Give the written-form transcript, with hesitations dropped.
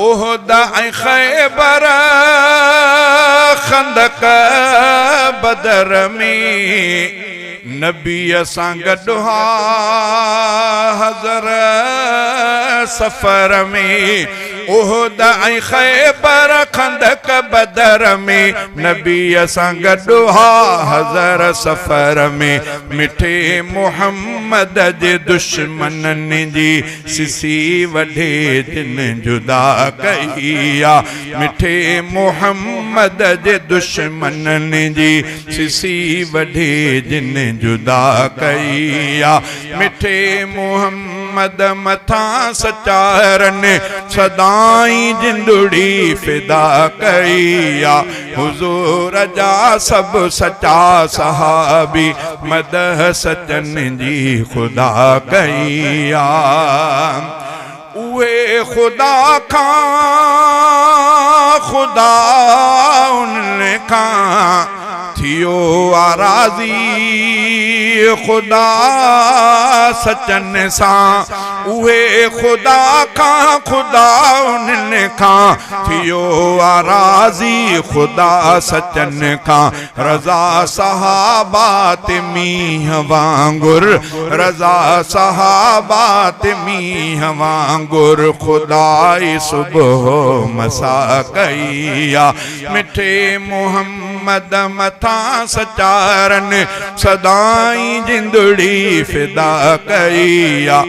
ओहद ऐं खैबर खंदक बदर में नबी सां गॾु हा हज़र सफ़र में ओहद ऐं खैबर खंदक बदर में नबी सां गॾु हा हज़र सफ़र में मिठे मुहम्मद जे दुश्मननि जी सिसी वढे जिन जुदा कई आ मिठे मुहम्मद जे दुश्मननि जी सिसी वढे जिन जुदा कई आ मिठे मुहम्मद मथा सचारनि सदाई जिंदड़ी फिदा कई आ हुजूर जा सब सचा सहाबी मदह सचन जी खुदा कई आ उहे खुदा खां खुदा उन खां थियो आराज़ी खुदा सचन सां उहे खुदा खां खुदा उन खां थियो आराज़ी खुदा सचन खां रज़ा सहाबात मींह वांगुर रज़ा सहाबात मींह वांगुर खुदाई सुबह मसा कई आ मिठे मुहम्मद मथा सचारन सदाई जिंदड़ी फिदा कई आ।